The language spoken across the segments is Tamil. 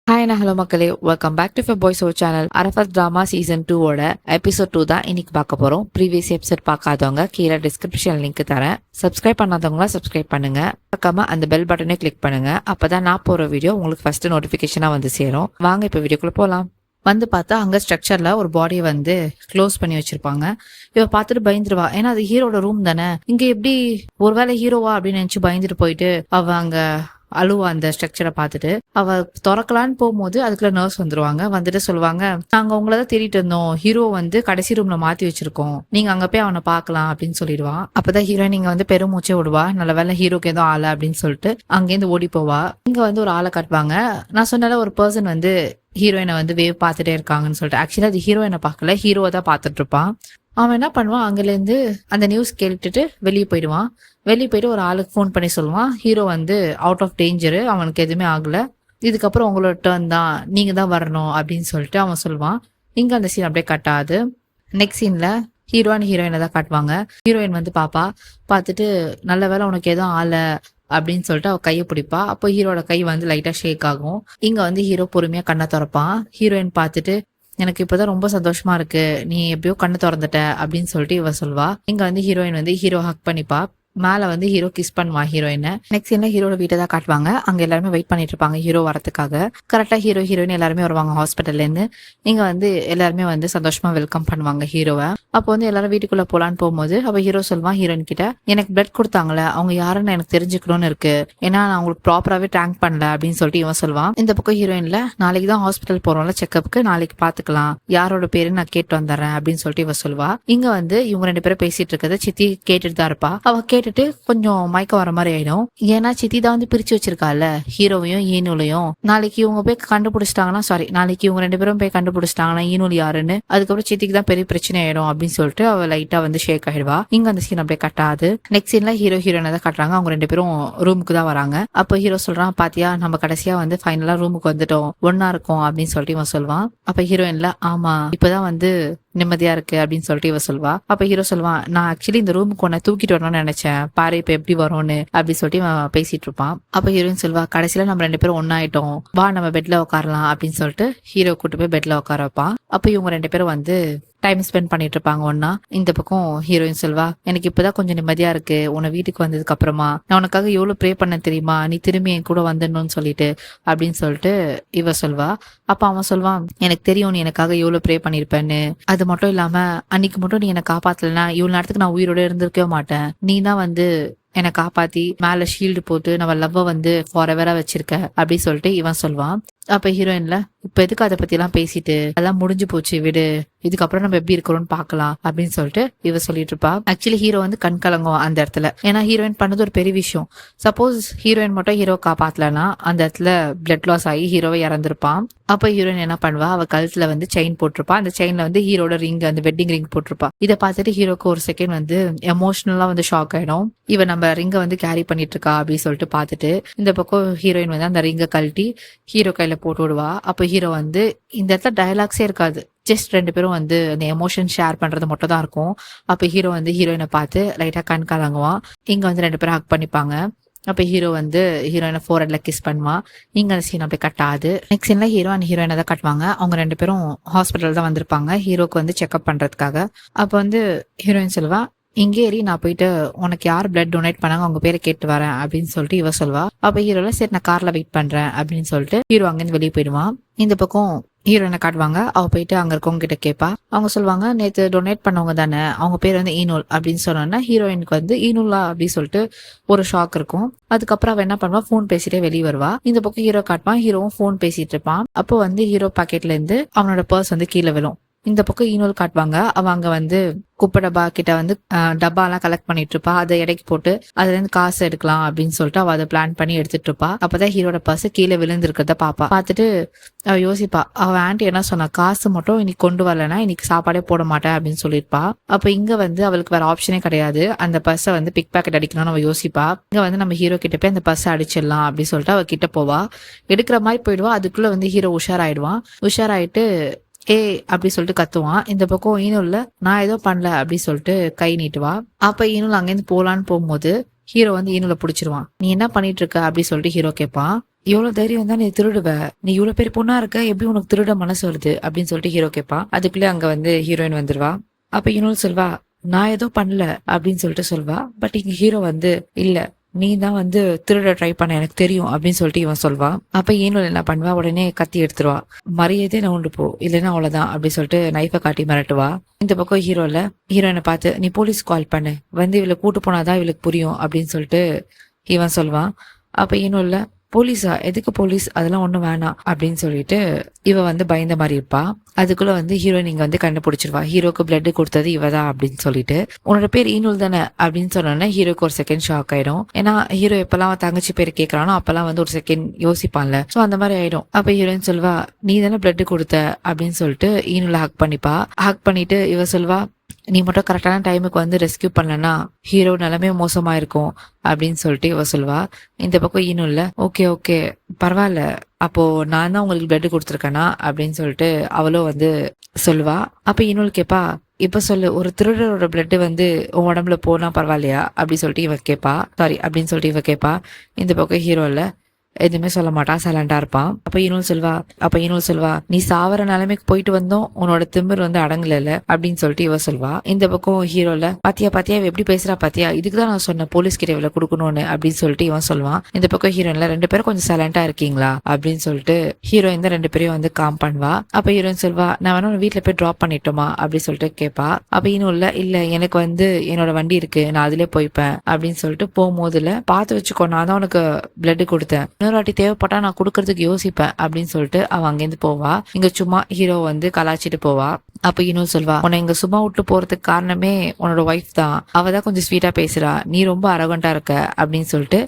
ஹாய் ஹலோ மக்களே, welcome back to for boys ஓ சேனல். அரஃபத் டிராமா சீசன் 2ஓட எபிசோட் 2 தான் இன்னைக்கு பார்க்க போறோம். ப்ரீவியஸ் எபிசோட் பார்க்காதவங்க கீழே டிஸ்கிரிப்ஷன் லிங்க் தரேன். சப்ஸ்கிரைப் பண்ணாதவங்களா சப்ஸ்கிரைப் பண்ணுங்க. மறக்காம அந்த பெல் பட்டனை கிளிக் பண்ணுங்க. அப்பதான் நான் போற வீடியோ உங்களுக்கு ஃபர்ஸ்ட் நோட்டிபிகேஷனா வந்து சேரும். வாங்க இப்ப வீடியோக்குள்ள போலாம். வந்து பார்த்தா அங்க ஸ்ட்ரக்சர்ல ஒரு பாடியை வந்து க்ளோஸ் பண்ணி வச்சிருப்பாங்க. இவ பார்த்துட்டு பயந்துருவா, ஏன்னா அது ஹீரோட ரூம் தானே, இங்க எப்படி ஒருவேளை ஹீரோவா அப்படின்னு நினைச்சு பயந்துட்டு போயிட்டு அவ அங்க அழுவா. அந்த ஸ்ட்ரக்சரை பார்த்துட்டு அவ திறக்கலான்னு போகும்போது அதுக்குள்ள நர்ஸ் வந்துருவாங்க. வந்துட்டு சொல்லுவாங்க, நாங்க உங்களதான் தேடிட்டு இருந்தோம், ஹீரோ வந்து கடைசி ரூம்ல மாத்தி வச்சிருக்கோம், நீங்க அங்க போய் அவனை பாக்கலாம் அப்படின்னு சொல்லிடுவான். அப்பதான் ஹீரோயின் இங்க வந்து பெருமூச்சே விடுவா, நல்ல வேலை ஹீரோக்கு ஏதோ ஆள அப்படின்னு சொல்லிட்டு அங்கேருந்து ஓடி போவா. இங்க வந்து ஒரு ஆளை காட்டுவாங்க. நான் சொன்னால ஒரு பர்சன் வந்து ஹீரோயினை வந்து வேவ் பார்த்துட்டே இருக்காங்கன்னு சொல்லிட்டு, ஆக்சுவலா அது ஹீரோயினை பார்க்கல, ஹீரோவை தான் பார்த்துட்டு இருப்பான். அவன் என்ன பண்ணுவான், அங்கிலேருந்து அந்த நியூஸ் கேட்டுட்டு வெளியே போயிடுவான். வெளியே போயிட்டு ஒரு ஆளுக்கு ஃபோன் பண்ணி சொல்லுவான், ஹீரோ வந்து அவுட் ஆஃப் டேஞ்சரு, அவனுக்கு எதுவுமே ஆகல, இதுக்கப்புறம் உங்களோட டர்ன் தான், நீங்க தான் வரணும் அப்படின்னு சொல்லிட்டு அவன் சொல்லுவான். இங்க அந்த சீன் அப்படியே கட் ஆகுது. நெக்ஸ்ட் சீன்ல ஹீரோ அண்ட் ஹீரோயினை தான் காட்டுவாங்க. ஹீரோயின் வந்து பாப்பா, பார்த்துட்டு நல்ல வேலை உனக்கு எதுவும் ஆள அப்படின்னு சொல்லிட்டு அவ கையை பிடிப்பா. அப்போ ஹீரோட கை வந்து லைட்டா ஷேக் ஆகும். இங்க வந்து ஹீரோ பொறுமையா கண்ணை திறப்பான். ஹீரோயின் பார்த்துட்டு, எனக்கு இப்பதான் ரொம்ப சந்தோஷமா இருக்கு, நீ எப்படியோ கண்ணு திறந்துட்ட அப்படின்னு சொல்லிட்டு இவ சொல்வா. இங்க வந்து ஹீரோயின் வந்து ஹீரோ ஹக் பண்ணிப்பா. மேல வந்து ஹீரோ கிஸ் பண்ணுவா ஹீரோயினை. நெக்ஸ்ட் என்ன ஹீரோட வீட்டை தான் காட்டுவாங்க. அங்க எல்லாருமே வெயிட் பண்ணிட்டு இருப்பாங்க ஹீரோ வரதுக்காக. கரெக்டா ஹீரோ ஹீரோயின் எல்லாருமே வருவாங்க ஹாஸ்பிட்டல்ல இருந்து. இங்க வந்து எல்லாருமே வந்து சந்தோஷமா வெல்கம் பண்ணுவாங்க ஹீரோவை. அப்போ வந்து எல்லாரும் வீட்டுக்குள்ள போலான்னு போகும்போது அப்ப ஹீரோ சொல்லுவான் ஹீரோயின் கிட்ட, எனக்கு பிளட் கொடுத்தாங்களே அவங்க யாருன்னு எனக்கு தெரிஞ்சுக்கணும்னு இருக்கு, ஏன்னா நான் உங்களுக்கு ப்ராப்பராவே டேங்க் பண்ணல அப்படின்னு சொல்லிட்டு இவன் சொல்லுவான். இந்த பக்கம் ஹீரோயின்ல, நாளைக்கு தான் ஹாஸ்பிட்டல் போறோம்ல செக்அப்க்கு, நாளைக்கு பாத்துக்கலாம், யாரோட பேருன்னு நான் கேட்டு வந்துடுறேன் அப்படின்னு சொல்லிட்டு இவ சொல்லுவா. இங்க வந்து இவங்க ரெண்டு பேரும் பேசிட்டு இருக்கத சித்தி கேட்டுட்டு தான் இருப்பா. அவ கேட்டுட்டு கொஞ்சம் மயக்கம் வர மாதிரி ஆயிடும். ஏன்னா சித்தி தான் வந்து பிரிச்சு வச்சிருக்கால ஹீரோவையும் ஈனுலையும். நாளைக்கு இவங்க போய் கண்டுபிடிச்சிட்டாங்கன்னா, சாரி, நாளைக்கு இவங்க ரெண்டு பேரும் போய் கண்டுபிடிச்சிட்டாங்கன்னா ஈனுல் யாருன்னு, அதுக்கப்புறம் சித்திக்கு தான் பெரிய பிரச்சனை ஆயிடும் அப்படின்னு சொல்லிட்டு அவ லைட்டா வந்து ஷேக் ஆயிடுவா. இங்க அந்த சீன் அப்படியே கட்டாது. நெக்ஸ்ட் சீன்ல ஹீரோ ஹீரோயினை தான் காட்டுறாங்க. அவங்க ரெண்டு பேரும் ரூமுக்கு தான் வராங்க. அப்ப ஹீரோ சொல்றான், பாத்தியா நம்ம கடைசியா வந்து ஃபைனலா ரூமுக்கு வந்துட்டோம், ஒன்னா இருக்கும் அப்படின்னு சொல்லிட்டு இவன் சொல்லுவான். அப்ப ஹீரோயின்ல, ஆமா இப்பதான் வந்து நிம்மதியா இருக்கு அப்படின்னு சொல்லிட்டு இவ சொல்வா. அப்ப ஹீரோ சொல்லுவான், நான் ஆக்சுவலி இந்த ரூமுக்கு உன்னை தூக்கிட்டு வரணும்னு நினைச்சேன், பாரு இப்ப எப்படி வரும்னு அப்படி சொல்லிட்டு இவன் பேசிட்டு இருப்பான். அப்ப ஹீரோயின் சொல்வா, கடைசியில நம்ம ரெண்டு பேரும் ஒன்னாயிட்டோம், வா நம்ம பெட்ல உட்காரலாம் அப்படின்னு சொல்லிட்டு ஹீரோ கூட்டு போய் பெட்ல உட்கார வைப்பான். அப்ப இவங்க ரெண்டு பேரும் வந்து டைம் ஸ்பெண்ட் பண்ணிட்டு இருப்பாங்க ஒன்னா. இந்த பக்கம் ஹீரோயின் சொல்வா, எனக்கு இப்பதான் கொஞ்சம் நிம்மதியா இருக்கு, உன்னை வீட்டுக்கு வந்ததுக்கு அப்புறமா நான் உனக்காக எவ்வளவு ப்ரே பண்ண தெரியுமா, நீ திரும்பி என் கூட வந்துடணும்னு சொல்லிட்டு அப்படின்னு சொல்லிட்டு இவ சொல்வா. அப்ப அவன் சொல்வான், எனக்கு தெரியும் நீ எனக்காக எவ்வளவு ப்ரே பண்ணிருப்பேன்னு, அது மட்டும் இல்லாம அன்னைக்கு மட்டும் நீ என்னை காப்பாத்தலன்னா இவ்வளவு நேரத்துக்கு நான் உயிரோட இருந்திருக்கவே மாட்டேன், நீ தான் வந்து என்னை காப்பாத்தி மேல ஷீல்டு போட்டு நம்ம லவ்வ வந்து ஃபாரெவரா வச்சிருக்க அப்படி சொல்லிட்டு இவன் சொல்வான். அப்ப ஹீரோயின்ல, இப்ப எதுக்கு அதை பத்தி எல்லாம் பேசிட்டு, அதெல்லாம் முடிஞ்சு போச்சு விடு, இதுக்கப்புறம் நம்ம எப்படி இருக்கிறோம்னு பாக்கலாம் அப்படின்னு சொல்லிட்டு இவ சொல்லிட்டு இருப்பா. ஆக்சுவலி ஹீரோ வந்து கண் கலங்கும் அந்த இடத்துல, ஏன்னா ஹீரோயின் பண்ணது ஒரு பெரிய விஷயம். சப்போஸ் ஹீரோயின் மட்டும் ஹீரோ காப்பாத்தலன்னா அந்த இடத்துல பிளட் லாஸ் ஆகி ஹீரோவை இறந்திருப்பான். அப்ப ஹீரோயின் என்ன பண்ணுவா, அவ கழுத்துல வந்து செயின் போட்டிருப்பா. அந்த செயின்ல வந்து ஹீரோட ரிங், அந்த வெட்டிங் ரிங் போட்டிருப்பா. இதை பார்த்துட்டு ஹீரோக்கு ஒரு செகண்ட் வந்து எமோஷனலா வந்து ஷாக் ஆயிடும். இவ நம்ம ரிங்கை வந்து கேரி பண்ணிட்டு இருக்கா அப்படின்னு சொல்லிட்டு பார்த்துட்டு இந்த பக்கம் ஹீரோயின் வந்து அந்த ரிங்கை கழட்டி ஹீரோ கையில போட்டு விடுவா. அப்ப ஹீரோ வந்து இந்த இடத்துல டயலாக்ஸே இருக்காது, ஜஸ்ட் ரெண்டு பேரும் வந்து அந்த எமோஷன் ஷேர் பண்றது மட்டும் தான் இருக்கும். அப்ப ஹீரோ வந்து ஹீரோயினை பார்த்து லைட்டா கண் கலங்குவான். இங்க வந்து ரெண்டு பேரும் ஹக் பண்ணிப்பாங்க. அப்ப ஹீரோ வந்து ஹீரோயினை ஃபோர்ஹெட்ல கிஸ் பண்ணுவான். இங்க அந்த சீன் அப்படியே கட் ஆகுது. நெக்ஸ்ட் சீன்ல ஹீரோ அண்ட் ஹீரோயினை தான் காட்டுவாங்க. அவங்க ரெண்டு பேரும் ஹாஸ்பிட்டல் தான் வந்திருப்பாங்க ஹீரோக்கு வந்து செக்அப் பண்றதுக்காக. அப்ப வந்து ஹீரோயின் சொல்லுவா, இங்கே ஏறி நான் போயிட்டு உனக்கு யார் பிளட் டொனேட் பண்ணாங்க அவங்க பேரை கேட்டு வரேன் அப்படின்னு சொல்லிட்டு இவ சொல்வா. அப்ப ஹீரோல, சரி நான் கார்ல வெயிட் பண்றேன் அப்படின்னு சொல்லிட்டு ஹீரோ அங்கிருந்து வெளியே போயிடுவான். இந்த பக்கம் ஹீரோயினை காட்டுவாங்க. அவ போயிட்டு அங்க இருக்கவங்க கிட்ட கேட்பா. அவங்க சொல்லுவாங்க, நேத்து டொனேட் பண்ணவங்க தானே, அவங்க பேர் வந்து ஈனூல் அப்படின்னு சொன்னோன்னா ஹீரோயினுக்கு வந்து ஈனூலா அப்படின்னு சொல்லிட்டு ஒரு ஷாக் இருக்கும். அதுக்கப்புறம் அவ என்ன பண்ணுவா, போன் பேசிட்டே வெளியே வருவா. இந்த பக்கம் ஹீரோ காட்டுவான். ஹீரோவும் போன் பேசிட்டு இருப்பான். அப்போ வந்து ஹீரோ பாக்கெட்ல இருந்து அவனோட பர்ஸ் வந்து கீழே விழும். இந்த பக்கம் ஈனூல் காட்டுவாங்க. அவ அங்க வந்து குப்பை டப்பா கிட்ட வந்து டப்பா எல்லாம் கலெக்ட் பண்ணிட்டு இருப்பா. அதை எடைக்கு போட்டு அதுல இருந்து காசு எடுக்கலாம் அப்படின்னு சொல்லிட்டு அவ அதை பிளான் பண்ணி எடுத்துட்டு இருப்பா. அப்பதான் ஹீரோட பர்ஸ் கீழே விழுந்து இருக்கிறத பாப்பா. பார்த்துட்டு அவ யோசிப்பா, அவ ஆண்டி என்ன சொன்னா, காசு மட்டும் இன்னைக்கு கொண்டு வரலன்னா இன்னைக்கு சாப்பாடே போட மாட்டேன் அப்படின்னு சொல்லியிருப்பா. அப்ப இங்க வந்து அவளுக்கு வேற ஆப்ஷனே கிடையாது, அந்த பர்ஸை வந்து பிக் பாக்கெட் அடிக்கணும்னு அவ யோசிப்பா. இங்க வந்து நம்ம ஹீரோ கிட்ட போய் அந்த பர்ஸை அடிச்சிடலாம் அப்படின்னு சொல்லிட்டு அவ கிட்ட போவா. எடுக்கிற மாதிரி போயிடுவா. அதுக்குள்ள வந்து ஹீரோ உஷாராயிடுவான். உஷாராயிட்டு ஏ அப்படி சொல்லிட்டு கத்துவான். இந்த பக்கம் ஈனுல்ல, நான் ஏதோ பண்ணல அப்படி சொல்லிட்டு கை நீட்டுவா. அப்ப ஈனுல் அங்கேருந்து போலான்னு போகும்போது ஹீரோ வந்து ஈனுல புடிச்சிருவான். நீ என்ன பண்ணிட்டு இருக்க அப்படின்னு சொல்லிட்டு ஹீரோ கேட்பான். எவ்வளவு தைரியம் தான் நீ திருடுவ, நீ இவ்வளவு பெரிய பொண்ணா இருக்க, எப்படி உனக்கு திருட மனசு வருது அப்படின்னு சொல்லிட்டு ஹீரோ கேட்பான். அதுக்குள்ளே அங்க வந்து ஹீரோயின் வந்துருவா. அப்ப ஈனு சொல்வா, நான் ஏதோ பண்ணல அப்படின்னு சொல்லிட்டு சொல்வா. பட் இங்க ஹீரோ வந்து இல்ல, நீ தான் வந்து திருட ட்ரை பண்ண எனக்கு தெரியும் அப்படின்னு சொல்லிட்டு இவன் சொல்வான். அப்ப ஈனு என்ன பண்ணுவா, உடனே கத்தி எடுத்துருவா. மரியாதையே நவுண்டு போ, இல்லைன்னா அவ்வளவுதான் அப்படின்னு சொல்லிட்டு நைஃபை காட்டி மிரட்டுவா. இந்த பக்கம் ஹீரோயினை பார்த்து நீ போலீஸ் கால் பண்ணு, வந்து இவளை கூட்டு போனாதான் இவளுக்கு புரியும் அப்படின்னு சொல்லிட்டு இவன் சொல்வான். அப்ப ஈனு போலீஸா, எதுக்கு போலீஸ், அதெல்லாம் ஒண்ணும் வேணாம் அப்படின்னு சொல்லிட்டு இவ வந்து பயந்த மாதிரி இருப்பா. அதுக்குள்ள வந்து ஹீரோயின் இங்க வந்து கண்டுபிடிச்சிருவா. ஹீரோக்கு பிளட் கொடுத்தது இவதான் அப்படின்னு சொல்லிட்டு. உன்னோட பேர் ஈனுல் தானே அப்படின்னு சொன்னோன்னா ஹீரோக்கு ஒரு செகண்ட் ஷாக் ஆயிடும். ஏன்னா ஹீரோ எப்பெல்லாம் தங்கச்சி பேர் கேட்கறானோ அப்பெல்லாம் வந்து ஒரு செகண்ட் யோசிப்பான்ல. சோ அந்த மாதிரி ஆயிடும். அப்ப ஹீரோயின் சொல்வா, நீ தானே பிளட் கொடுத்த அப்படின்னு சொல்லிட்டு ஈனுல ஹக் பண்ணிப்பா. ஹக் பண்ணிட்டு இவ சொல்வா, நீ மட்டும் கரெக்டான டைமுக்கு வந்து ரெஸ்கியூ பண்ணலன்னா ஹீரோ நிலைமை மோசமா இருக்கும் அப்படின்னு சொல்லிட்டு இவ சொல்வா. இந்த பக்கம் ஈனும் இல்ல, ஓகே ஓகே பரவாயில்ல, அப்போ நான் தான் உங்களுக்கு பிளட் கொடுத்துருக்கேனா அப்படின்னு சொல்லிட்டு அவளும் வந்து சொல்லுவா. அப்ப ஈனுல் கேப்பா, இப்ப சொல்லு, ஒரு திருடரோட பிளட் வந்து உன் உடம்புல போனா பரவாயில்லையா அப்படி சொல்லிட்டு இவ கேப்பா. சாரி அப்படின்னு சொல்லிட்டு இவ கேப்பா. இந்த பக்கம் ஹீரோ இல்ல, எதுவுமே சொல்ல மாட்டான், சைலண்டா இருப்பான். அப்ப இனுல் சொல்வா, நீ சாவர நிலைமைக்கு போயிட்டு வந்தோம், உன்னோட திமிர் வந்து அடங்கல அப்படின்னு சொல்லிட்டு இவ சொல்வா. இந்த பக்கம் ஹீரோல, பாத்தியா எப்படி பேசுறா பாத்தியா, இதுக்குதான் நான் சொன்னேன் போலீஸ் கிட்ட இவளை கொடுக்கணும்னு அப்படின்னு சொல்லிட்டு இவன் சொல்லுவான். இந்த பக்கம் ஹீரோயின்ல, ரெண்டு பேரும் கொஞ்சம் சைலண்டா இருக்கீங்களா அப்படின்னு சொல்லிட்டு ஹீரோயின் தான் ரெண்டு பேரையும் வந்து காம் பண்ணுவா. அப்ப ஹீரோயின் சொல்வா, நான் வேணா வீட்டுல போய் டிராப் பண்ணிட்டோமா அப்படின்னு சொல்லிட்டு கேட்பா. அப்ப இன்னும் இல்ல எனக்கு வந்து என்னோட வண்டி இருக்கு, நான் அதுலயே போய்ப்பேன் அப்படின்னு சொல்லிட்டு போகும்போதுல, பார்த்து வச்சுக்கோ, நான் தான் உனக்கு பிளட் கொடுத்தேன், இன்னொரு வாட்டி தேவைப்பட்டா நான் கொடுக்கறதுக்கு யோசிப்பேன் அப்படின்னு சொல்லிட்டு அவன் அங்கேருந்து போவா. இங்க சும்மா ஹீரோ வந்து கலாச்சிட்டு போவா. அப்ப இன்னும் சொல்வா, உன்னை இங்க சும்மா விட்டு போறதுக்கு காரணமே உன்னோட ஒய்ஃப் தான், அவதான் கொஞ்சம் ஸ்வீட்டா பேசுறா, நீ ரொம்ப அரகண்டா இருக்க அப்படின்னு சொல்லிட்டு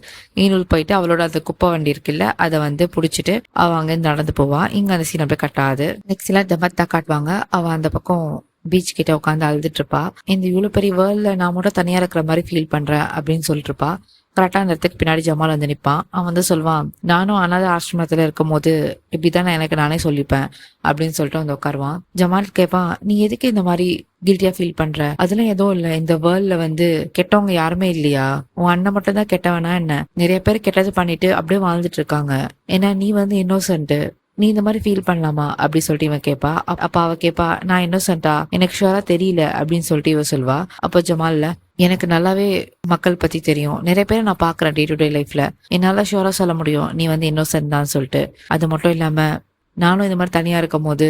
ஈனுல் போயிட்டு அவளோட அந்த குப்பை வண்டி இருக்குல்ல அதை வந்து புடிச்சிட்டு அவ அங்கிருந்து நடந்து போவா. இங்க அந்த சீன் அப்படியே கட்டாது. நெக்ஸ்ட் எல்லாம் தமத்தா காட்டுவாங்க. அவ அந்த பக்கம் பீச் கிட்ட உட்காந்து அழுதுட்டு இருப்பா. இந்த இவ்வளவு பெரிய வேர்ல்ட்ல நான் மட்டும் தனியா இருக்கிற மாதிரி ஃபீல் பண்றேன் அப்படின்னு சொல்லிட்டு இருப்பா. கரெக்டா அந்த இடத்துக்கு பின்னாடி ஜமால் வந்து நிப்பான். அவன் வந்து சொல்வான், நானும் அனாதை ஆசிரமத்துல இருக்கும் போது இப்படிதான் எனக்கு நானே சொல்லிப்பேன் அப்படின்னு சொல்லிட்டு வந்து உட்காருவான். ஜமால் கேட்பான், நீ எதுக்கு இந்த மாதிரி கில்ட்டியா ஃபீல் பண்ற, அதெல்லாம் எதுவும் இல்ல, இந்த வேர்ல்ட்ல வந்து கெட்டவங்க யாருமே இல்லையா, உன் அண்ணன் மட்டும் தான் கெட்டவனா என்ன, நிறைய பேர் கெட்டது பண்ணிட்டு அப்படியே வாழ்ந்துட்டு இருக்காங்க, ஏன்னா நீ வந்து இன்னோசென்ட், நீ இந்த மாதிரி ஃபீல் பண்ணலாமா அப்படி சொல்லிட்டு இவன் கேட்பா. அப்ப அவ கேட்பா, நான் இன்னோசென்ட்டா, எனக்கு ஷுவரா தெரியல அப்படின்னு சொல்லிட்டு இவ சொல்வா. அப்ப ஜமால்ல, எனக்கு நல்லாவே மக்கள் பத்தி தெரியும், நிறைய பேரை நான் பாக்குறேன் டே டு டே லைஃப்ல, என்னால ஷுவரா சொல்ல முடியும் நீ வந்து இன்னோசென்ட் தான் சொல்லிட்டு. அது மட்டும் இல்லாம நானும் இந்த மாதிரி தனியா இருக்கும் போது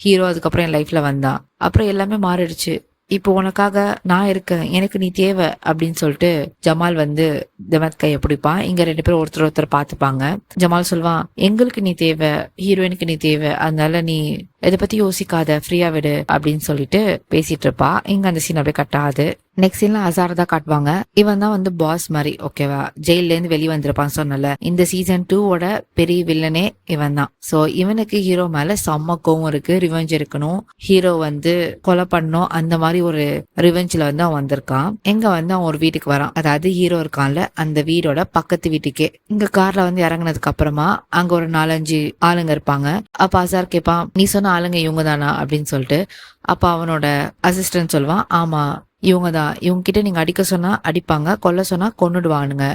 ஹீரோ அதுக்கப்புறம் என் லைஃப்ல வந்தான், அப்புறம் எல்லாமே மாறிடுச்சு, இப்போ உனக்காக நான் இருக்கேன், எனக்கு நீ தேவை அப்படின்னு சொல்லிட்டு ஜமால் வந்து ஜமாத் கையை பிடிப்பான். இங்க ரெண்டு பேரும் ஒருத்தர் பார்த்துப்பாங்க. ஜமால் சொல்வான், எங்களுக்கு நீ தேவை, ஹீரோயினுக்கு நீ தேவை, அதனால நீ இதை பத்தி யோசிக்காத, ஃப்ரீயா விடு அப்படின்னு சொல்லிட்டு பேசிட்டு இருப்பா. இங்க அந்த சீன் அப்படியே கட்டாது. நெக்ஸ்ட் சீன்ல அசார் தான் காட்டுவாங்க. இவன் தான் வந்து பாஸ் மாதிரி, ஓகேவா, ஜெயில இருந்து வெளியே வந்திருப்பான்னு சொன்னல, இந்த சீசன் 2 பெரிய வில்லனே இவன் தான். சோ இவனுக்கு ஹீரோ மேல செம்ம கோவம் இருக்கு, ரிவெஞ்ச் இருக்கணும், ஹீரோ வந்து கொலை பண்ணணும், அந்த மாதிரி ஒரு ரிவெஞ்ச்ல வந்து அவன் வந்திருக்கான். எங்க வந்து அவன் ஒரு வீட்டுக்கு வரான், அதாவது ஹீரோ இருக்கான்ல அந்த வீடோட பக்கத்து வீட்டுக்கே. இங்க கார்ல வந்து இறங்குனதுக்கு அப்புறமா அங்க ஒரு 4-5 ஆளுங்க இருப்பாங்க. அப்ப அசார் கேட்பான், நீ சொன்ன ஆளுங்க இவங்க தானா அப்படின்னு சொல்லிட்டு. அப்ப அவனோட அசிஸ்டன்ட் சொல்வான், ஆமா இவங்க தான், இவங்க கிட்ட நீங்க அடிக்க சொன்னா அடிப்பாங்க, கொல்ல சொன்னா கொன்னுடுவானுங்க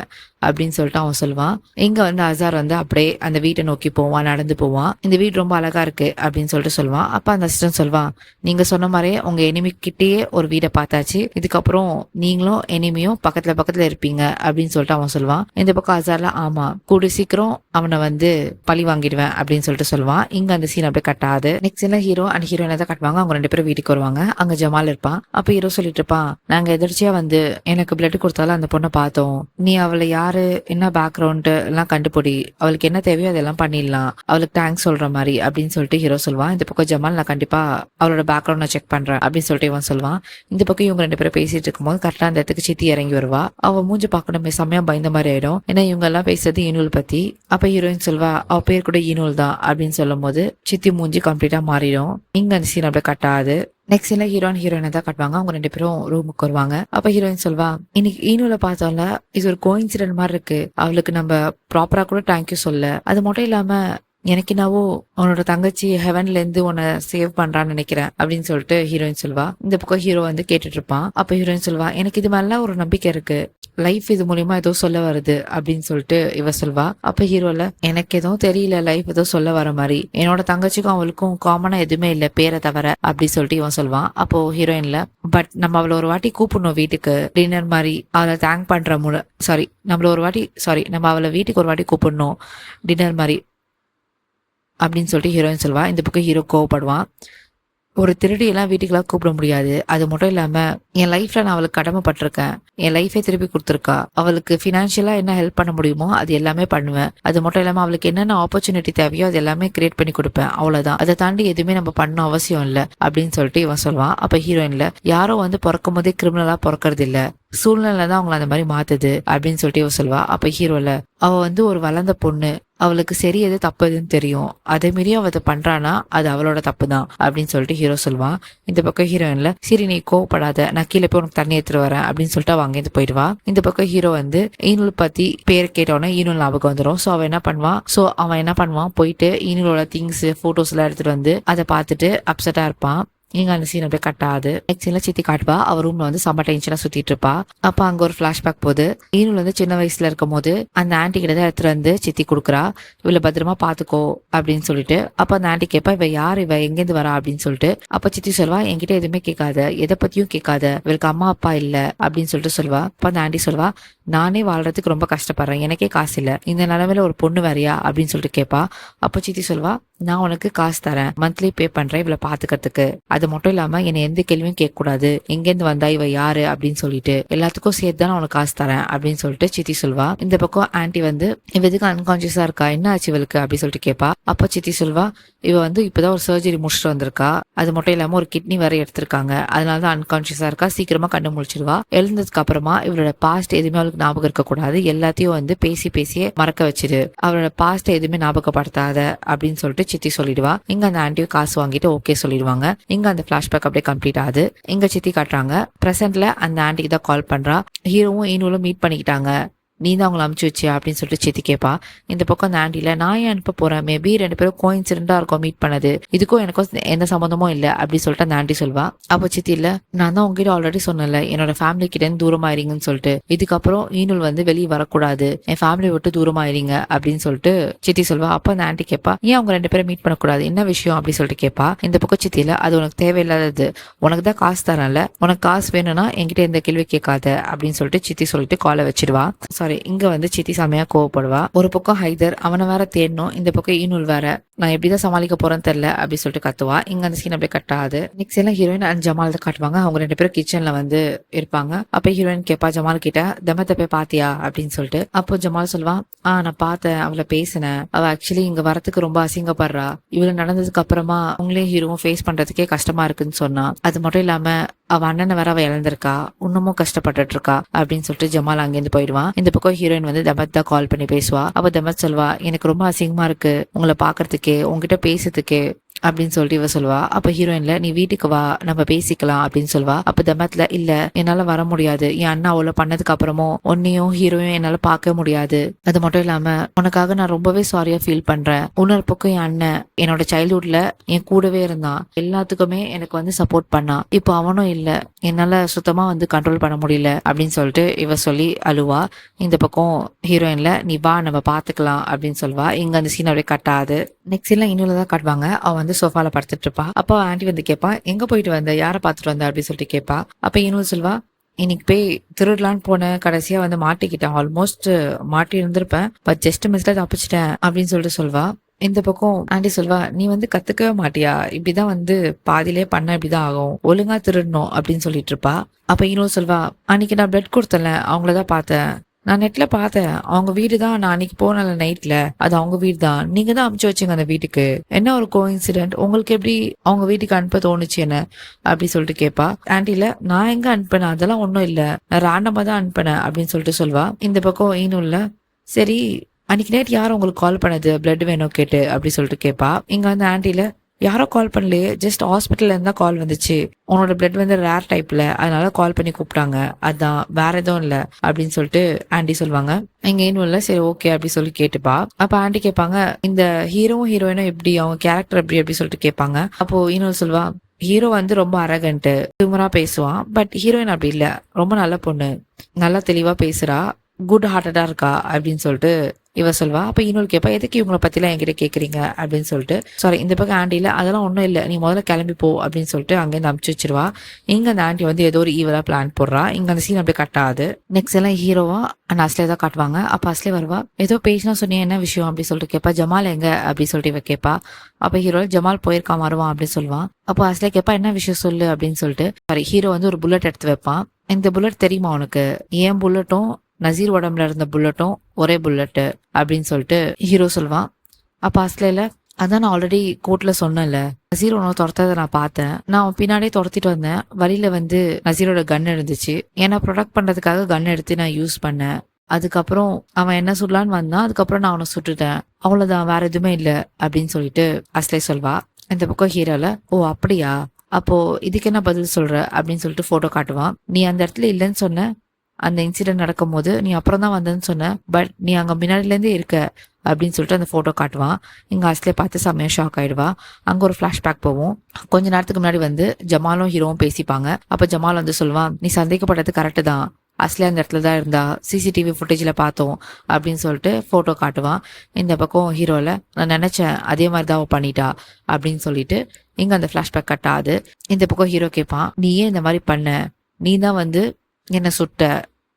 அப்படின்னு சொல்லிட்டு அவன் சொல்லுவான். இங்க வந்து அசார் வந்து அப்படியே அந்த வீட்டை நோக்கி போவான், நடந்து போவான். இந்த வீடு ரொம்ப அழகா இருக்கு அப்படின்னு சொல்லிட்டு சொல்லுவான். அப்ப அந்த அசிஸ்டன்ட் சொல்வான், நீங்க சொன்ன மாதிரியே உங்க எனிமி கிட்டேயே ஒரு வீடை பார்த்தாச்சு, இதுக்கப்புறம் நீங்களும் எனிமியும் பக்கத்துல இருப்பீங்க அப்படின்னு சொல்லிட்டு அவன் சொல்லுவான். இந்த பக்கம் அசார்ல, ஆமா கூடி சீக்கிரம் அவனை வந்து பழி வாங்கிடுவேன் அப்படின்னு சொல்லிட்டு சொல்லுவான். இங்க அந்த சீன் அப்படியே கட்டாது. நெக்ஸ்ட் என்ன ஹீரோ அண்ட் ஹீரோயினை தான் கட்டுவாங்க. அவங்க ரெண்டு பேரும் வீட்டுக்கு வருவாங்க. அங்க ஜமால் இருப்பான். அப்ப ஹீரோ சொல்லிட்டு இருப்பான், நாங்க எதிர்ச்சியா வந்து எனக்கு பிளட் கொடுத்தாலும் அந்த பொண்ணை பார்த்தோம், நீ அவளை யாரு, என்ன பேக்ரவுண்ட் எல்லாம் கண்டுபிடி, அவளுக்கு என்ன தேவையோ அதெல்லாம் பண்ணிடலாம், அவளுக்கு தேங்க்ஸ் சொல்ற மாதிரி அப்படின்னு சொல்லிட்டு ஹீரோ சொல்லுவான். இந்த பக்கம் ஜமால், நான் கண்டிப்பா அவளோட பேக்ரவுண்ட் செக் பண்றேன் அப்படின்னு சொல்லிட்டு இவன் சொல்லுவான். இந்த பக்கம் இவங்க ரெண்டு பேரும் பேசிட்டு இருக்கும்போது கரெக்டா அந்த இடத்துக்கு சித்தி இறங்கி வருவா. அவ மூஞ்சி பார்க்கணுமே செம்மையா பயந்த மாதிரி ஆயிடும், ஏன்னா இவங்க எல்லாம் பேசுறது ஈனூல் பத்தி. அப்ப ஹீரோயின் சொல்வா, அவ பேர் கூட ஈனூல் தான் அப்படின்னு சொல்லும் போது சித்தி மூஞ்சி கம்ப்ளீட்டா மாறிடும். இங்க அந்த சீன் அப்படியே கட்டாது. நெக்ஸ்ட் சீன்ல ஹீரோயினை தான் காட்டுவாங்க. அவங்க ரெண்டு பேரும் ரூமுக்கு வருவாங்க. அப்ப ஹீரோயின் சொல்வா, இன்னைக்கு ஈனூல பார்த்தோம்ல, இது ஒரு கோஇன்சிடென்ட் மாதிரி இருக்கு, அவளுக்கு நம்ம ப்ராப்பரா கூட தேங்க்யூ சொல்ல, அது மட்டும் இல்லாம எனக்கு என்னவோ உன்னோட தங்கச்சி ஹெவன்ல இருந்து உன்னை சேவ் பண்றான்னு நினைக்கிறேன் அப்படின்னு சொல்லிட்டு ஹீரோயின் சொல்வா. இந்த பக்கம் ஹீரோ வந்து கேட்டுட்டு இருப்பான். அப்ப ஹீரோயின் சொல்வா, எனக்கு இது மேல ஒரு நம்பிக்கை இருக்கு, லைஃப் இது மூலியமா ஏதோ சொல்ல வருது அப்படின்னு சொல்லிட்டு இவ சொல்வா. அப்ப ஹீரோல எனக்கு எதுவும் தெரியல, லைஃப் ஏதோ சொல்ல வர மாதிரி, என்னோட தங்கச்சிக்கும் அவளுக்கும் காமனா எதுவுமே இல்ல பேரை தவிர அப்படி சொல்லிட்டு இவன் சொல்வான். அப்போ ஹீரோயின்ல பட் நம்ம அவளை ஒரு வாட்டி கூப்பிடணும் வீட்டுக்கு டின்னர் மாதிரி, அவளை தேங்க் பண்ற நம்ம அவளை வீட்டுக்கு ஒரு வாட்டி கூப்பிடணும் டின்னர் மாதிரி அப்படின்னு சொல்லிட்டு ஹீரோயின் சொல்வா. இந்த பக்கம் ஹீரோ கோவப்படுவான். ஒரு திருடியெல்லாம் வீட்டுக்கெல்லாம் கூப்பிட முடியாது, அது மட்டும் இல்லாம என் லைஃப்ல நான் அவளுக்கு கடமைப்பட்டிருக்கேன், என் லைஃபே திருப்பி கொடுத்துருக்கா, அவளுக்கு பினான்சியலா என்ன ஹெல்ப் பண்ண முடியுமோ அது எல்லாமே பண்ணுவேன், அது மட்டும் இல்லாம அவளுக்கு என்னென்ன ஆப்பர்ச்சுனிட்டி தேவையோ அது எல்லாமே கிரியேட் பண்ணி கொடுப்பேன், அவ்வளவுதான், அதை தாண்டி எதுவுமே நம்ம பண்ண அவசியம் இல்லை அப்படின்னு சொல்லிட்டு இவன் சொல்லுவான். அப்ப ஹீரோயின்ல யாரோ பிறக்கும் போதே கிரிமினலா பிறக்கிறது இல்ல, சூழ்நிலை தான் அவங்களை அந்த மாதிரி மாத்துது அப்படின்னு சொல்லிட்டு இவ சொல்வா. அப்ப ஹீரோல அவ ஒரு வளர்ந்த பொண்ணு, அவளுக்கு சரி எது தப்பு எதுன்னு தெரியும், அதே மாரி அவ அதை பண்றானா அது அவளோட தப்பு தான் அப்படின்னு சொல்லிட்டு ஹீரோ சொல்லுவான். இந்த பக்கம் ஹீரோயின்ல சரி நீ கோவப்படாத, நான் கீழே போய் உனக்கு தண்ணி எடுத்துட்டு வரேன் அப்படின்னு சொல்லிட்டு அவ அங்கேருந்து போயிடுவா. இந்த பக்கம் ஹீரோ ஈனூல் பத்தி பேர் கேட்டோன்னே ஈனூல் ஞாபகம் வந்துடும். அவன் என்ன பண்ணுவான் போயிட்டு ஈனூலோட திங்ஸ் போட்டோஸ் எல்லாம் எடுத்துட்டு வந்து அதை பார்த்துட்டு அப்செட்டா இருப்பான். இங்க அந்த சீன் அப்படியே கட்டாது. நெக்ஸ்ட் சீன்ல சித்தி காட்டுவா, அவர் ரூம்ல செம்ம டென்ஷனா சுத்திட்டு இருப்பா. அப்ப அங்க ஒரு பிளாஷ்பேக் போகுது. ஈனூல் சின்ன வயசுல இருக்கும் போது அந்த ஆன்டி கிட்ட தான் எடுத்துட்டு வந்து சித்தி கொடுக்குறா, இவளை பத்திரமா பாத்துக்கோ அப்படின்னு சொல்லிட்டு. அப்ப அந்த ஆன்டி கேட்பா இவ யார், இவ எங்கேருந்து வரா அப்படின்னு சொல்லிட்டு. அப்ப சித்தி சொல்வா என்கிட்ட எதுவுமே கேட்காத, எதை பத்தியும் கேட்காத, இவளுக்கு அம்மா அப்பா இல்ல அப்படின்னு சொல்லிட்டு சொல்வா. அப்ப அந்த ஆன்டி சொல்வா நானே வாழ்றதுக்கு ரொம்ப கஷ்டப்படுறேன், எனக்கே காசு இல்ல, இந்த நிலைமையில ஒரு பொண்ணு வேறையா அப்படின்னு சொல்லிட்டு கேட்பா. அப்ப சித்தி சொல்வா நான் உனக்கு காசு தரேன், மந்த்லி பே பண்றேன் இவளை பாத்துக்கிறதுக்கு, அது மட்டும் இல்லாம என்னை எந்த கேள்வியும் கேட்க கூடாது, எங்கேருந்து வந்தா இவ யாரு அப்படின்னு சொல்லிட்டு எல்லாத்துக்கும் சேர்த்து தான் உனக்கு காசு தரேன் அப்படின்னு சொல்லிட்டு சித்தி சொல்வா. இந்த பக்கம் ஆன்டி இவ எதுக்கு அன்கான்சியஸா இருக்கா, என்ன ஆச்சு இவளுக்கு அப்படின்னு சொல்லிட்டு கேட்பா. அப்ப சித்தி சொல்வா இவ இப்பதான் ஒரு சர்ஜரி முடிச்சுட்டு வந்திருக்கா, அது மட்டும் இல்லாம ஒரு கிட்னி வேற எடுத்திருக்காங்க, அதனாலதான் அன்கான்சியஸா இருக்கா, சீக்கிரமா கண்டு முடிச்சிருவா, எழுந்ததுக்கு அப்புறமா இவளோட பாஸ்ட் எதுவுமே அவளுக்கு ஞாபகம் இருக்க கூடாது, எல்லாத்தையும் பேசியே மறக்க வச்சிரு, அவளோட பாஸ்ட் எதுவுமே ஞாபகப்படுத்தாத அப்படின்னு சொல்லிட்டு சித்தி சொல்லிடுவா. இங்க அந்த ஆன்டியும் காசு வாங்கிட்டு ஓகே சொல்லிடுவாங்க. இங்க அந்த பிளாஷ்பேக் அப்படியே கம்ப்ளீட் ஆகுது. இங்க சித்தி காட்டுறாங்க பிரசன்ட்ல அந்த ஆன்டிக்கு தான் கால் பண்றா. ஹீரோவும் ஈனூலும் மீட் பண்ணிக்கிட்டாங்க, நீ தான் அவங்களை அமுச்சு வச்சு அப்படின்னு சொல்லிட்டு சித்தி கேட்பா. இந்த பக்கம் அந்த ஆண்டில நான் ஏன் அனுப்ப போறேன், மேபி 2 பேரும் கோயின்சிடென்டா இருக்கும் மீட் பண்ணது, இதுக்கும் எனக்கும் எந்த சம்பந்தமும் இல்லை அப்படின்னு சொல்லிட்டு அந்த ஆண்டி சொல்வா. அப்போ சித்தி இல்ல நான் தான் உங்ககிட்ட ஆல்ரெடி சொன்னல என்னோட ஃபேமிலி கிட்ட இருந்து தூரமாயிருங்கன்னு சொல்லிட்டு, இதுக்கப்புறம் ஈனூல் வெளியே வரக்கூடாது, என் ஃபேமிலி விட்டு தூரமாயிருங்க அப்படின்னு சொல்லிட்டு சித்தி சொல்வா. அப்ப அந்த ஆண்டி கேட்பா ஏன் அவங்க 2 பேரும் மீட் பண்ணக்கூடாது, என்ன விஷயம் அப்படின்னு சொல்லிட்டு கேட்பா. இந்த பக்கம் சித்தி இல்ல அது உனக்கு தேவையில்லாதது, உனக்கு தான் காசு தரல, உனக்கு காசு வேணும்னா என்கிட்ட எந்த கேள்வி கேட்காத அப்படின்னு சொல்லிட்டு சித்தி சொல்லிட்டு காலை வச்சிடுவா. சாரி இங்க சித்தி செமையா கோவப்படுவா. ஒரு பக்கம் ஹைதர் அவனை வேற தேடணும், இந்த பக்கம் ஈனூல் வேற நான் எப்படிதான் சமாளிக்க போறேன்னு தெரியல அப்படின்னு சொல்லிட்டு கத்துவா. இங்க அந்த சீன் அப்படியே கட்டாது. நெக்ஸ்ட் எல்லாம் ஹீரோயின் அண்ட் ஜமால் தான் காட்டுவாங்க. அவங்க 2 பேரும் கிச்சன்ல இருப்பாங்க. அப்ப ஹீரோயின் கேட்பா ஜமால் கிட்ட தமத்தை போய் பாத்தியா அப்படின்னு சொல்லிட்டு. அப்போ ஜமால் சொல்லுவான் நான் பார்த்தேன், அவளை பேசினேன், அவ ஆக்சுவலி இங்க வரத்துக்கு ரொம்ப அசிங்கப்படுறா, இவ்வளவு நடந்ததுக்கு அப்புறமா உங்களே ஹீரோவும் ஃபேஸ் பண்றதுக்கே கஷ்டமா இருக்குன்னு சொன்னா, அது மட்டும் இல்லாம அவ அண்ணனை வேற அவ இழந்திருக்கா, இன்னமும் கஷ்டப்பட்டுட்டு இருக்கா அப்படின்னு சொல்லிட்டு ஜமால் அங்கிருந்து போயிடுவான். இந்த பக்கம் ஹீரோயின் தமத் தான் கால் பண்ணி பேசுவா. அப்ப தமத் சொல்வா எனக்கு ரொம்ப அசிங்கமா இருக்கு உங்களை பாக்குறதுக்கே, உங்ககிட்ட பேசுறதுக்கே அப்படின்னு சொல்லிட்டு இவ சொல்வா. அப்ப ஹீரோயின்ல நீ வீட்டுக்கு வா நம்ம பேசிக்கலாம் அப்படின்னு சொல்வா. அப்ப தமத்ல இல்ல என்னால வர முடியாது, என் அண்ணா அவ்வளவு பண்ணதுக்கு அப்புறமும் உன்னையும் ஹீரோயும் என்னால பார்க்க முடியாது, அது மட்டும் இல்லாம உனக்காக நான் ரொம்பவே சாரியா ஃபீல் பண்றேன், இன்னொரு பக்கம் என் அண்ணன் என்னோட சைல்ட்ஹுட்ல என் கூடவே இருந்தான், எல்லாத்துக்குமே எனக்கு சப்போர்ட் பண்ணான், இப்போ அவனும் இல்ல, என்னால சுத்தமா கண்ட்ரோல் பண்ண முடியல அப்படின்னு சொல்லிட்டு இவ சொல்லி அழுவா. இந்த பக்கம் ஹீரோயின்ல நீ வா நம்ம பாத்துக்கலாம் அப்படின்னு சொல்வா. இங்க அந்த சீன் அப்படியே கட்டாது. நெக்ஸ்ட் சீன்ல இன்னொரு தான் காட்டுவாங்க. அவ சோஃபால படுத்துட்டு இருப்பா. அப்போ ஆண்டி கேட்பா எங்க போயிட்டு வந்த, யாரை பாத்துட்டு வந்த அப்படின்னு சொல்லிட்டு கேட்பா. அப்ப இன்னொரு சொல்வா இன்னைக்கு போய் திருடலான்னு போன, கடைசியா மாட்டிக்கிட்டேன், ஆல்மோஸ்ட் மாட்டி இருந்திருப்பேன், பட் ஜஸ்ட் மிஸ்ல தப்பிச்சிட்டேன் அப்படின்னு சொல்லிட்டு சொல்வா. இந்த பக்கம் ஆண்டி சொல்வா நீ கத்துக்கவே மாட்டியா, இப்படிதான் பாதிலே பண்ண இப்படிதான் ஆகும், ஒழுங்கா திருடணும் அப்படின்னு சொல்லிட்டு இருப்பா. அப்ப இன்னொரு சொல்வா அன்னைக்கு நான் பிளட் கொடுத்தல அவங்களதான் பார்த்தேன், நான் நெட்ல பார்த்தேன், அவங்க வீடு தான், நான் அன்னைக்கு போனல நைட்ல அது அவங்க வீடு தான், நீங்க தான் அமுச்சு வச்சுங்க அந்த வீட்டுக்கு, என்ன ஒரு கோஇன்சிடென்ட், உங்களுக்கு எப்படி அவங்க வீட்டுக்கு அனுப்ப தோணுச்சு என்ன அப்படி சொல்லிட்டு கேட்பா. ஆன்டில நான் எங்க அனுப்பினேன், அதெல்லாம் ஒண்ணும் இல்ல, நான் ரேண்டமா தான் அனுப்பினேன் அப்படின்னு சொல்லிட்டு சொல்வா. இந்த பக்கம் ஈனுல்ல சரி அன்னைக்கு நைட் யாரும் உங்களுக்கு கால் பண்ணது பிளட் வேணும் கேட்டு அப்படி சொல்லிட்டு கேட்பா. இங்க ஆன்டில யாரோ கால் பண்ணலையே, ஜஸ்ட் ஹாஸ்பிட்டல்ல இருந்தா கால் வந்துச்சு, உன்னோட பிளட் ரேர் டைப்ல, அதனால கால் பண்ணி கூப்பிட்டாங்க, அதான் வேற எதுவும் இல்ல அப்படின்னு சொல்லிட்டு ஆண்டி சொல்லுவாங்க. இங்க இன்னும் இல்ல சரி ஓகே அப்படி சொல்லி கேட்டுப்பா. அப்ப ஆண்டி கேட்பாங்க இந்த ஹீரோவும் ஹீரோயினும் எப்படி, அவங்க கேரக்டர் எப்படி அப்படி சொல்லிட்டு கேட்பாங்க. அப்போ இன்னொரு சொல்வா ஹீரோ வந்து ரொம்ப அரகன்ட்டு திமிரா பேசுவான். பட் ஹீரோயின் அப்படி இல்ல. ரொம்ப நல்ல பொண்ணு. நல்லா தெளிவா பேசுறா. குட் ஹார்ட்டடா இருக்கா அப்படின்னு சொல்லிட்டு இவ சொல்வா. அப்ப இன்னொரு கேட்பா, எதுக்கு இவங்கள பத்திலாம் என்கிட்ட கேக்குறீங்க அப்படின்னு சொல்லிட்டு, சாரி இந்த பக்கம் ஆண்டில அதெல்லாம் ஒண்ணும் இல்ல, நீ முதல்ல கிளம்பி போ அப்படின்னு சொல்லிட்டு அங்கேருந்து அமுச்சு வச்சிருவா. இங்க அந்த ஆண்டி வந்து ஏதோ ஒரு ஈவலா பிளான் போடுறா. இங்க அந்த சீன் அப்படியே கட் ஆகுது. நெக்ஸ்ட் எல்லாம் ஹீரோவா அந்த அஸ்லே தான் காட்டுவாங்க. அப்ப அஸ்லே வருவா. ஏதோ பேசினா சொன்னீங்க, என்ன விஷயம் அப்படின்னு சொல்லிட்டு கேட்பா. ஜமால் எங்க அப்படின்னு சொல்லிட்டு இவ கேட்பா. அப்ப ஹீரோ ஜமால் போயிருக்கான் வருவான் அப்படின்னு சொல்லுவான். அப்போ அஸ்லே கேட்பா, என்ன விஷயம் சொல்லு அப்படின்னு சொல்லிட்டு. சாரி, ஹீரோ வந்து ஒரு புல்லட் எடுத்து வைப்பான். இந்த புல்லட் தெரியுமா உனக்கு? ஏன் புல்லட்டும் நசீர் உடம்புல இருந்த புல்லட்டும் ஒரே புல்லட் அப்படின்னு சொல்லிட்டு ஹீரோ சொல்லுவான். அப்ப அஸ்லேல, அதான் நான் ஆல்ரெடி கோர்ட்ல சொன்னேன்ல, நசீர் உனக்கு துரத்ததை நான் பார்த்தேன். நான் அவன் பின்னாடியே துரத்திட்டு வந்தேன். வழியில வந்து நசீரோட கன் இருந்துச்சு. ஏன்னா ப்ரொடெக்ட் பண்றதுக்காக கன் எடுத்து நான் யூஸ் பண்ணேன். அதுக்கப்புறம் அவன் என்ன சொல்லலான்னு வந்தான். அதுக்கப்புறம் நான் அவனை சுட்டுட்டேன். அவ்வளவுதான், வேற எதுவுமே இல்ல அப்படின்னு சொல்லிட்டு அஸ்லே சொல்வா. இந்த பக்கம் ஹீரோல, ஓ அப்படியா, அப்போ இதுக்கு என்ன பதில் சொல்ற அப்படின்னு சொல்லிட்டு போட்டோ காட்டுவான். நீ அந்த இடத்துல இல்லைன்னு சொன்ன, அந்த இன்சிடென்ட் நடக்கும் போது நீ அப்புறம் தான் வந்தேன்னு சொன்ன, பட் நீ அங்க முன்னாடில இருந்தே இருக்க அப்படின்னு சொல்லிட்டு அந்த போட்டோ காட்டுவான். இங்க அஸ்லே பார்த்து செம்மையா ஷாக் ஆயிடுவா. அங்க ஒரு பிளாஷ்பேக் போவோம். கொஞ்ச நேரத்துக்கு முன்னாடி வந்து ஜமாலும் ஹீரோவும் பேசிப்பாங்க. அப்ப ஜமால் வந்து சொல்லுவான், நீ சந்தேகப்பட்டது கரெக்டு தான், அஸ்லே அந்த இடத்துல தான் இருந்தா, சிசிடிவி ஃபுட்டேஜ்ல பார்த்தோம் அப்படின்னு சொல்லிட்டு போட்டோ காட்டுவான். இந்த பக்கம் ஹீரோல, நான் நினைச்சேன் அதே மாதிரி தான் அவ பண்ணிட்டா அப்படின்னு சொல்லிட்டு இங்க அந்த பிளாஷ்பேக் கட் ஆகுது. இந்த பக்கம் ஹீரோ கேட்பான், நீ ஏன் இந்த மாதிரி பண்ண? நீ தான் வந்து என்ன சுட்ட,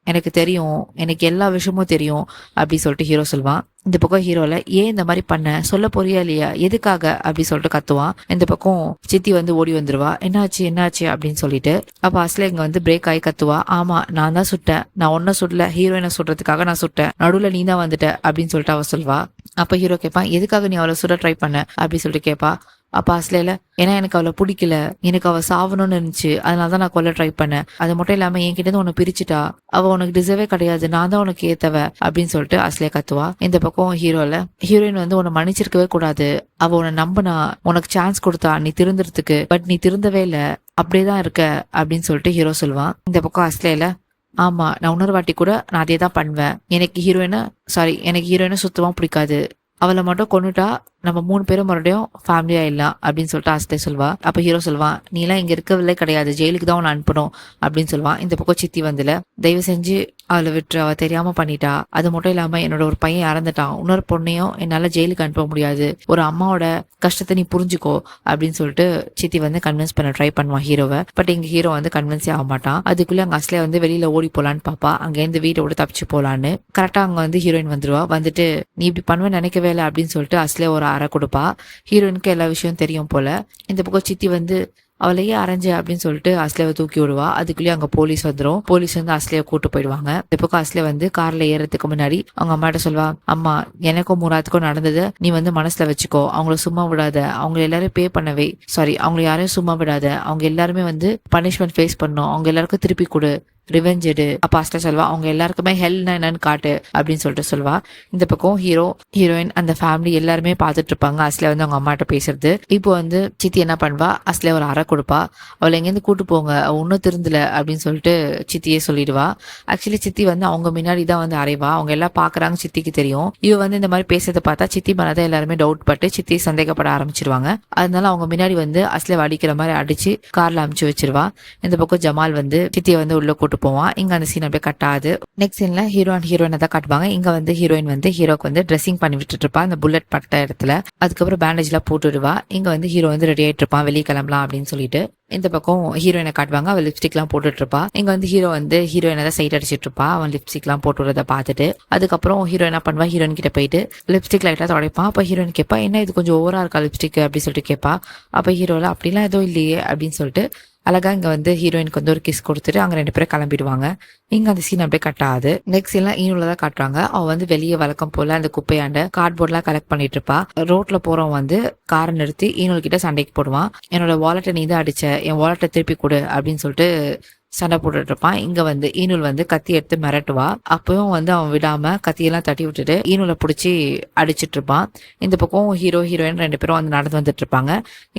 எனக்கு தெரியும், எனக்கு எல்லா விஷயமும் தெரியும் அப்படி சொல்லிட்டு ஹீரோ சொல்லுவான். இந்த பக்கம் ஹீரோல, ஏன் இந்த மாதிரி பண்ண, சொல்ல போறியா இல்லையா, எதுக்காக அப்படி சொல்லிட்டு கத்துவான். இந்த பக்கம் சித்தி வந்து ஓடி வந்துருவா. என்னாச்சு என்னாச்சு அப்படின்னு சொல்லிட்டு. அப்ப அஸ்லே இங்க வந்து பிரேக் ஆகி கத்துவா. ஆமா நான் தான் சுட்டேன், நான் ஒன்னும் சுடல, ஹீரோயினை சுடுறதுக்காக நான் சுட்டேன், நடுவுல நீ தான் வந்துட்ட அப்படின்னு சொல்லிட்டு அவ சொல்வா. அப்ப ஹீரோ கேட்பான், எதுக்காக நீ அவளை சுட ட்ரை பண்ண அப்படி சொல்லிட்டு கேட்பா. அப்ப அஸ்லேல, ஏன்னா எனக்கு அவளை பிடிக்கல, எனக்கு அவ சாவணும்னு இருந்துச்சு, அதனாலதான் நான் கொல்ல ட்ரை பண்ணேன். அது மட்டும் இல்லாம என்கிட்ட இருந்து உன்னை பிரிச்சுட்டா, அவ உனக்கு டிசர்வே கிடையாது, நான் தான் உனக்கு ஏத்தவ அப்படின்னு சொல்லிட்டு அஸ்லே கத்துவா. இந்த பக்கம் ஹீரோல, ஹீரோயின் வந்து உன்னை மன்னிச்சிருக்கவே கூடாது, அவ உன்னை நம்பினா, உனக்கு சான்ஸ் கொடுத்தா நீ திருந்துறதுக்கு, பட் நீ திருந்தவே இல்ல, அப்படியேதான் இருக்க அப்படின்னு சொல்லிட்டு ஹீரோ சொல்லுவான். இந்த பக்கம் அஸ்லேல, ஆமா நான் இன்னொரு வாட்டி கூட நான் அதே தான் பண்ணுவேன், எனக்கு ஹீரோயினை சுத்தமா பிடிக்காது, அவளை மட்டும் கொன்னுட்டா நம்ம 3 பேரும் மறுபடியும் ஃபேமிலியா இல்லலாம் அப்படின்னு சொல்லிட்டு அஸ்லே சொல்வா. அப்ப ஹீரோ சொல்வான், நீ எல்லாம் இங்க இருக்கவில்லை கிடையாது, ஜெயிலுக்கு தான் உன்னை அனுப்பணும் அப்படின்னு சொல்லுவான். இந்த பக்கம் சித்தி வந்துல, தயவு செஞ்சு அவளை விட்டு, அவ தெரியாம பண்ணிட்டா, அது மட்டும் இல்லாம என்னோட ஒரு பையன் இறந்துட்டான், இன்னொரு பொண்ணையும் என்னால ஜெயிலுக்கு அனுப்ப முடியாது, ஒரு அம்மாவோட கஷ்டத்தை நீ புரிஞ்சுக்கோ அப்படின்னு சொல்லிட்டு சித்தி வந்து கன்வின்ஸ் பண்ண ட்ரை பண்ணுவான் ஹீரோவை. பட் இங்க ஹீரோ வந்து கன்வின்ஸே ஆக மாட்டான். அதுக்குள்ள அங்க அஸ்லே வந்து வெளியில ஓடி போலான்னு பாப்பா, அங்க இருந்து வீட்டை விட்டு தப்பிச்சு போலான்னு. கரெக்டா அங்க வந்து ஹீரோயின் வந்துருவா. வந்துட்டு நீ இப்படி பண்ணுவேன்னு நினைக்கவே இல்லை அப்படின்னு சொல்லிட்டு அஸ்லே ஒரு அறை கொடுப்பா. ஹீரோயினுக்கு எல்லா விஷயம் தெரியும் போல. இந்த பக்கம் சித்தி வந்து அவளையே அரைஞ்ச அப்படின்னு சொல்லிட்டு அஸ்லேவை தூக்கி விடுவா. அதுக்குள்ளேயே அங்க போலீஸ் வந்துடும். போலீஸ் வந்து அஸ்லேவை கூட்டு போயிடுவாங்க. இந்த பக்கம் அஸ்லே வந்து கார்ல ஏறதுக்கு முன்னாடி அவங்க அம்மாட்ட சொல்வா, அம்மா எனக்கும் முராத்துக்கும் நடந்தது நீ வந்து மனசுல வச்சுக்கோ, அவங்கள சும்மா விடாத, அவங்க எல்லாரும் பே பண்ணவே, அவங்கள யாரையும் சும்மா விடாத, அவங்க எல்லாருமே வந்து பனிஷ்மெண்ட் ஃபேஸ் பண்ணணும், அவங்க எல்லாருக்கும் திருப்பி கொடு, ரிவெஞ்ச் எடு. அப்ப அஸ்லே சொல்வா, அவங்க எல்லாருக்குமே ஹெல்னா என்னன்னு காட்டு அப்படின்னு சொல்லிட்டு சொல்வா. இந்த பக்கம் ஹீரோயின் அந்த ஃபேமிலி எல்லாருமே பாத்துட்டு இருப்பாங்க அஸ்லே வந்து அவங்க அம்மாட்ட பேசுறது. இப்போ வந்து சித்தி என்ன பண்ணுவா, அஸ்லே ஒரு அறை கொடுப்பா. அவளை எங்கேருந்து கூட்டு போங்க, அவ ஒன்னும் திருந்தல அப்படின்னு சொல்லிட்டு சித்தியே சொல்லிடுவா. ஆக்சுவலி சித்தி வந்து அவங்க முன்னாடி தான் வந்து அறைவா. அவங்க எல்லாம் பாக்குறாங்க, சித்திக்கு தெரியும். இவ வந்து இந்த மாதிரி பேசுறதை பார்த்தா சித்தி மேலதான் எல்லாருமே டவுட் பட்டு சித்தி சந்தேகப்பட ஆரம்பிச்சிருவாங்க. அதனால அவங்க முன்னாடி வந்து அஸ்லே அடிக்கிற மாதிரி அடிச்சு கார்ல அமுச்சு வச்சிருவா. இந்த பக்கம் ஜமால் வந்து சித்தியை வந்து உள்ள கூட்டு போவான். இங்க அந்த சீன் அப்படியே கட் ஆகுது. நெக்ஸ்ட் சீன்ல ஹீரோ அண்ட் ஹீரோயினை தான் காட்டுவாங்க. இங்க வந்து ஹீரோயின் வந்து ஹீரோக்கு வந்து ட்ரெஸ்ஸிங் பண்ணி விட்டுட்டு இருப்பா அந்த புல்லட் பட்ட இடத்துல. அதுக்கப்புறம் பேண்டேஜ் எல்லாம் போட்டுடுவா. இங்க வந்து ஹீரோ வந்து ரெடி ஆயிட்டு இருப்பான் வெளியே கிளம்பலாம் அப்படின்னு சொல்லிட்டு. இந்த பக்கம் ஹீரோயினை காட்டுவாங்க. அவள் லிப்ஸ்டிக் எல்லாம் போட்டுட்டு இருப்பா. இங்க வந்து ஹீரோ வந்து ஹீரோயினை தான் சைட் அடிச்சிட்டு இருப்பா. அவன் லிப்ஸ்டிக் எல்லாம் போட்டு வரதை பார்த்துட்டு அதுக்கப்புறம் ஹீரோ என்ன பண்ணுவா, ஹீரோயின் கிட்ட போயிட்டு லிப்ஸ்டிக் லைட்டா துடைப்பான். அப்ப ஹீரோயின் கேட்பா, என்ன இது கொஞ்சம் ஓவரா இருக்கா லிப்ஸ்டிக் அப்படின்னு சொல்லிட்டு கேட்பா. அப்ப ஹீரோல, அப்படிலாம் எதுவும் இல்லையே அப்படின்னு சொல்லிட்டு அழகா இங்க வந்து ஹீரோயினுக்கு வந்து ஒரு கிஸ் கொடுத்துட்டு அங்க 2 பேரும் கிளம்பிடுவாங்க. இங்க அந்த சீன் அப்படியே கட் ஆகுது. நெக்ஸ்ட் சீன்லாம் ஈனுலதான் காட்டுறாங்க. அவ வந்து வெளியே வழக்கம் போல அந்த குப்பையாண்ட கார்ட்போர்ட் எல்லாம் கலெக்ட் பண்ணிட்டு இருப்பா. ரோட்ல போறவன் வந்து காரை நிறுத்தி ஈனுல் கிட்ட சண்டைக்கு போடுவான். என்னோட வாலெட்டை நீ தான் அடிச்ச, என் வாலெட்டை திருப்பி கொடு அப்படின்னு சொல்லிட்டு சண்டை போட்டுட்டு இருப்பான். இங்க வந்து ஈனுல் வந்து கத்தி எடுத்து மிரட்டுவா. அப்பவும் வந்து அவன் விடாம கத்தியெல்லாம் தட்டி விட்டுட்டு ஈனுலை பிடிச்சி அடிச்சிட்டு இருப்பான். இந்த பக்கம் ஹீரோயின் 2 பேரும் வந்து நடந்து வந்துட்டு இருப்பாங்க.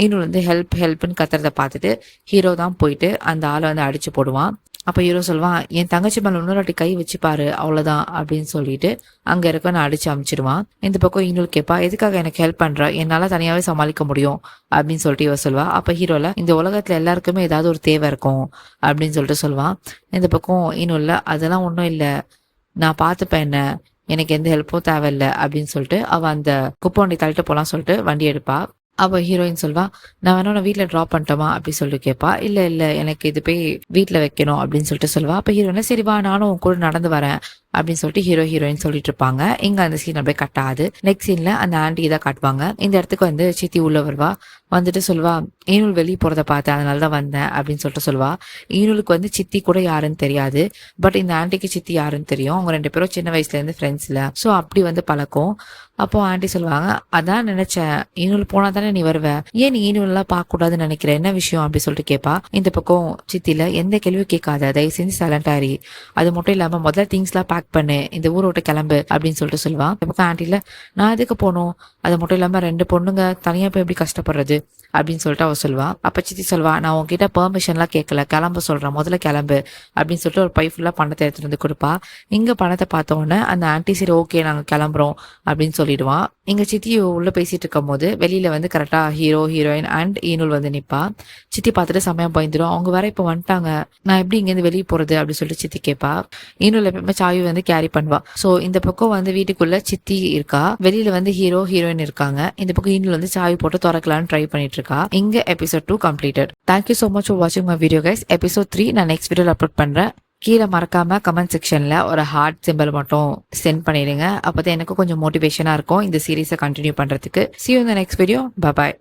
ஈனுல் வந்து ஹெல்ப்னு கத்துறத பார்த்துட்டு ஹீரோ தான் போயிட்டு அந்த ஆளை வந்து அடிச்சு போடுவான். அப்ப ஹீரோ சொல்வான், என் தங்கச்சி மேல இன்னொரு வாட்டி கை வச்சு பாரு அவ்வளவுதான் அப்படின்னு சொல்லிட்டு அங்க இருக்க நான் அடிச்சு அமிச்சிருவான். இந்த பக்கம் இன்னொரு கேப்பா, எதுக்காக எனக்கு ஹெல்ப் பண்ற, என்னால தனியாவே சமாளிக்க முடியும் அப்படின்னு சொல்லிட்டு இவ சொல்வா. அப்ப ஹீரோல, இந்த உலகத்துல எல்லாருக்குமே ஏதாவது ஒரு தேவை இருக்கும் அப்படின்னு சொல்லிட்டு சொல்வான். இந்த பக்கம் இன்னும் இல்ல, அதெல்லாம் ஒண்ணும் இல்ல, நான் பாத்துப்பேன், என்ன எனக்கு எந்த ஹெல்ப்பும் தேவையில்ல அப்படின்னு சொல்லிட்டு அவ அந்த குப்பை வண்டி தள்ளிட்டு போலாம் சொல்லிட்டு வண்டி எடுப்பா. அவ ஹீரோயின் சொல்வா, நான் வேணா உன்னை வீட்டுல டிராப் பண்ணிட்டோமா அப்படின்னு சொல்லிட்டு கேட்பா. இல்ல எனக்கு இது போய் வீட்டுல வைக்கணும் அப்படின்னு சொல்லிட்டு சொல்வா. அப்ப ஹீரோயின், சரி வா நானும் உன் கூட நடந்து வரேன் அப்படின்னு சொல்லிட்டு ஹீரோயின் சொல்லிட்டு இருப்பாங்க. இங்க அந்த சீன் அப்படியே கட் ஆகுது. நெக்ஸ்ட் சீன்ல அந்த ஆண்டி தான் காட்டுவாங்க. இந்த இடத்துக்கு வந்து சித்தி உள்ள வருவா. வந்துட்டு சொல்வா, ஈனுள் வெளியே போறத பார்த்தேன், அதனாலதான் வந்தேன் அப்படின்னு சொல்லிட்டு சொல்வா. ஈனுளுக்கு வந்து சித்தி கூட யாருன்னு தெரியாது, பட் இந்த ஆண்டிக்கு சித்தி யாருன்னு தெரியும். அவங்க 2 பேரும் சின்ன வயசுல இருந்து ஃப்ரெண்ட்ஸ்ல, ஸோ அப்படி வந்து பழக்கம். அப்போ ஆண்டி சொல்லுவாங்க, அதான் நினைச்சேன், ஈனுள் போனா தானே நீ வருவ, ஏன் நீ ஈனுள் எல்லாம் பார்க்க கூடாதுன்னு நினைக்கிற, என்ன விஷயம் அப்படி சொல்லிட்டு கேட்பா. இந்த பக்கம் சித்தில, எந்த கேள்வியும் கேட்காத, தயவு செஞ்சு சைலண்ட் ஆரி, அது மட்டும் இல்லாம முதல்ல திங்ஸ் எல்லாம் பேக் பண்ணு, இந்த ஊரை விட்டு கிளம்பு அப்படின்னு சொல்லிட்டு சொல்லுவா. இந்த பக்கம் ஆண்டில, நான் எதுக்கு போகணும், அது மட்டும் இல்லாம 2 பொண்ணுங்க தனியா போய் எப்படி கஷ்டப்படுறது அப்படின்னு சொல்லிட்டு அவ சொல்வா. அப்ப சித்தி சொல்வா, நான் உங்ககிட்ட பெர்மிஷன்லாம் கேட்கல, கிளம்ப சொல்றேன், முதல்ல கிளம்பு அப்படின்னு சொல்லிட்டு ஒரு பை ஃபுல்லா பணத்தை எடுத்துட்டு வந்து கொடுப்பா. இங்க பணத்தை பார்த்த உடனே அந்த ஆன்டி, சரி ஓகே நாங்க கிளம்புறோம் அப்படின்னு சொல்லிடுவான். இங்க சித்தி உள்ள பேசிட்டு இருக்கும் போது வெளியில வந்து கரெக்டா ஹீரோயின் அண்ட் ஈனுள் வந்து நிப்பா. சித்தி பார்த்துட்டு சமயம் பயந்துடும், அவங்க வேற இப்ப வந்துட்டாங்க, நான் எப்படி இங்க இருந்து வெளியே போறது அப்படின்னு சொல்லிட்டு சித்தி கேட்பா. ஈனுள் எப்பவுமே சாவி வந்து கேரி பண்ணுவா. சோ இந்த பக்கம் வந்து வீட்டுக்குள்ள சித்தி இருக்கா, வெளியில வந்து ஹீரோயின் இருக்காங்க. இந்த பக்கம் ஈனுள் வந்து சாவி போட்டு திறக்கலான்னு ட்ரை பண்ணிட்டு இருக்கா. இங்க episode 2 completed. Thank you so much for watching my video guys. Episode 3 நான் நெக்ஸ்ட் வீடியோல அப்லோட் பண்றேன். கீழே மறக்காம கமெண்ட் செக்ஷன்ல ஒரு ஹார்ட் சிம்பிள் மட்டும் சென்ட் பண்ணிடுங்க. அப்பதான் எனக்கு கொஞ்சம் மோட்டிவேஷனா இருக்கும் இந்த சீரீஸை கண்டினியூ பண்றதுக்கு. See you in the next video. Bye bye.